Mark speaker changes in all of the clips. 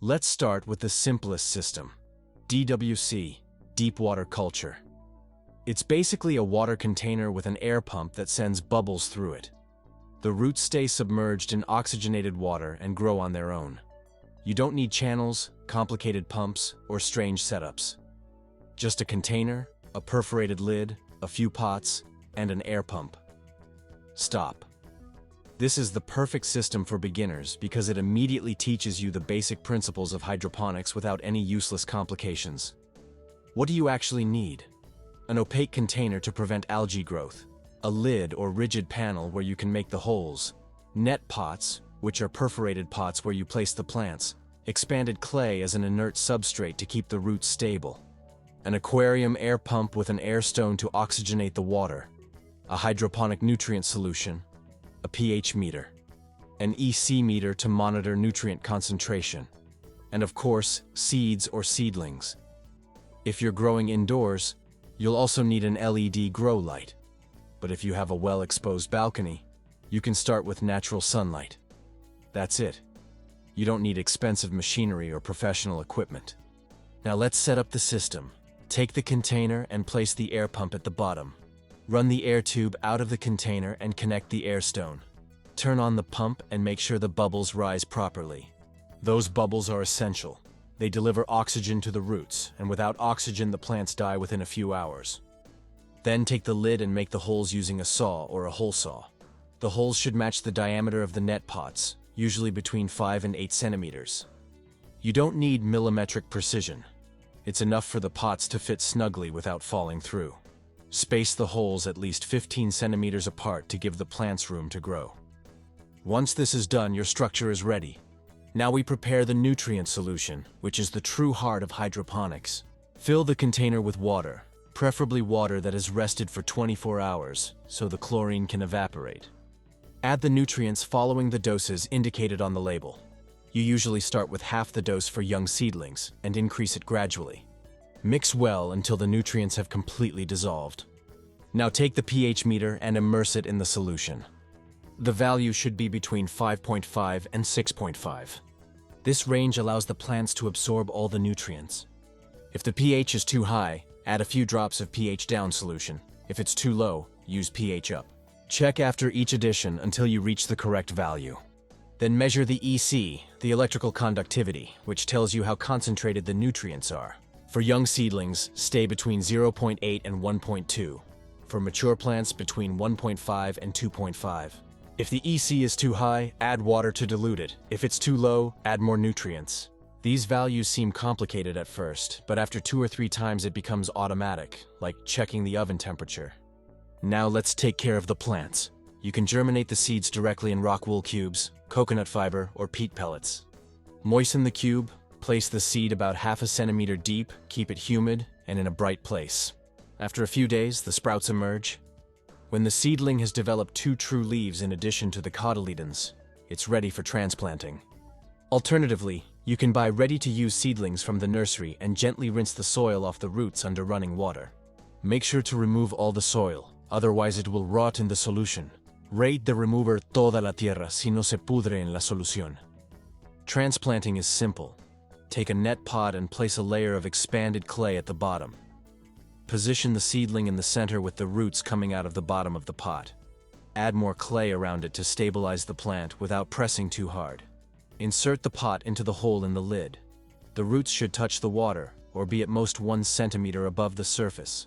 Speaker 1: Let's start with the simplest system, DWC, deep water culture. It's basically a water container with an air pump that sends bubbles through it. The roots stay submerged in oxygenated water and grow on their own. You don't need channels, complicated pumps, or strange setups. Just a container, a perforated lid, a few pots, and an air pump. Stop. This is the perfect system for beginners because it immediately teaches you the basic principles of hydroponics without any useless complications. What do you actually need? An opaque container to prevent algae growth, a lid or rigid panel where you can make the holes, net pots, which are perforated pots where you place the plants, expanded clay as an inert substrate to keep the roots stable, an aquarium air pump with an air stone to oxygenate the water, a hydroponic nutrient solution, a pH meter, an EC meter to monitor nutrient concentration, and of course, seeds or seedlings. If you're growing indoors, you'll also need an LED grow light. But if you have a well-exposed balcony, you can start with natural sunlight. That's it. You don't need expensive machinery or professional equipment. Now let's set up the system. Take the container and place the air pump at the bottom. Run the air tube out of the container and connect the air stone. Turn on the pump and make sure the bubbles rise properly. Those bubbles are essential. They deliver oxygen to the roots, and without oxygen the plants die within a few hours. Then take the lid and make the holes using a saw or a hole saw. The holes should match the diameter of the net pots, usually between 5 and 8 centimeters. You don't need millimetric precision. It's enough for the pots to fit snugly without falling through. Space the holes at least 15 centimeters apart to give the plants room to grow. Once this is done, your structure is ready. Now we prepare the nutrient solution, which is the true heart of hydroponics. Fill the container with water, preferably water that has rested for 24 hours, so the chlorine can evaporate. Add the nutrients following the doses indicated on the label. You usually start with half the dose for young seedlings and increase it gradually. Mix well until the nutrients have completely dissolved. Now take the pH meter and immerse it in the solution. The value should be between 5.5 and 6.5. This range allows the plants to absorb all the nutrients. If the pH is too high, add a few drops of pH down solution. If it's too low, use pH up. Check after each addition until you reach the correct value. Then measure the EC, the electrical conductivity, which tells you how concentrated the nutrients are. For young seedlings, stay between 0.8 and 1.2. For mature plants, between 1.5 and 2.5. If the EC is too high, add water to dilute it. If it's too low, add more nutrients. These values seem complicated at first, but after 2 or 3 times it becomes automatic, like checking the oven temperature. Now let's take care of the plants. You can germinate the seeds directly in rock wool cubes, coconut fiber, or peat pellets. Moisten the cube, place the seed about half a centimeter deep, keep it humid, and in a bright place. After a few days, the sprouts emerge. When the seedling has developed 2 true leaves in addition to the cotyledons, it's ready for transplanting. Alternatively, you can buy ready-to-use seedlings from the nursery and gently rinse the soil off the roots under running water. Make sure to remove all the soil, otherwise it will rot in the solution. Rate the remover toda la tierra si no se pudre en la solución. Transplanting is simple. Take a net pot and place a layer of expanded clay at the bottom. Position the seedling in the center with the roots coming out of the bottom of the pot. Add more clay around it to stabilize the plant without pressing too hard. Insert the pot into the hole in the lid. The roots should touch the water, or be at most 1 centimeter above the surface.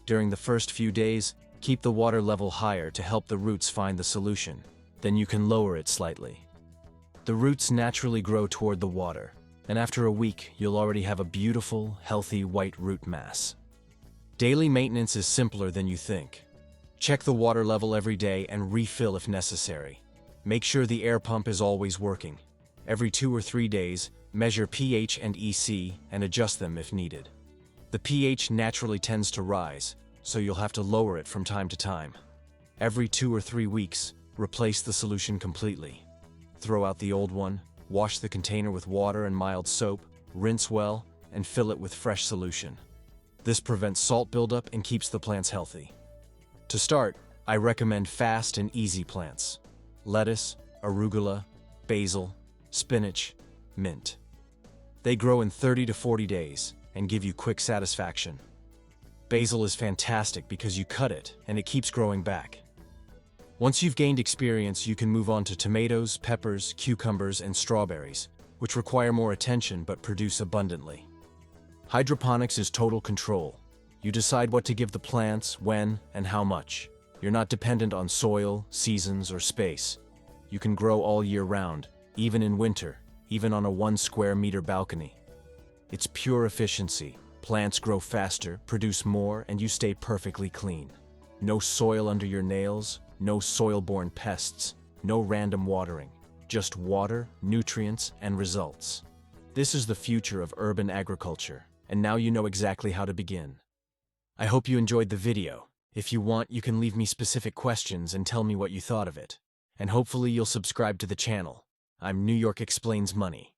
Speaker 1: During the first few days, keep the water level higher to help the roots find the solution. Then you can lower it slightly. The roots naturally grow toward the water, and after a week, you'll already have a beautiful, healthy white root mass. Daily maintenance is simpler than you think. Check the water level every day and refill if necessary. Make sure the air pump is always working. Every 2 or 3 days, measure pH and EC and adjust them if needed. The pH naturally tends to rise, so you'll have to lower it from time to time. Every 2 or 3 weeks, replace the solution completely. Throw out the old one, wash the container with water and mild soap, rinse well, and fill it with fresh solution. This prevents salt buildup and keeps the plants healthy. To start, I recommend fast and easy plants: lettuce, arugula, basil, spinach, mint. They grow in 30 to 40 days and give you quick satisfaction. Basil is fantastic because you cut it and it keeps growing back. Once you've gained experience, you can move on to tomatoes, peppers, cucumbers, and strawberries, which require more attention but produce abundantly. Hydroponics is total control. You decide what to give the plants, when, and how much. You're not dependent on soil, seasons, or space. You can grow all year round, even in winter, even on a 1 square meter balcony. It's pure efficiency. Plants grow faster, produce more, and you stay perfectly clean. No soil under your nails, no soil-borne pests, no random watering. Just water, nutrients, and results. This is the future of urban agriculture, and now you know exactly how to begin. I hope you enjoyed the video. If you want, you can leave me specific questions and tell me what you thought of it. And hopefully you'll subscribe to the channel. I'm New York Explains Money.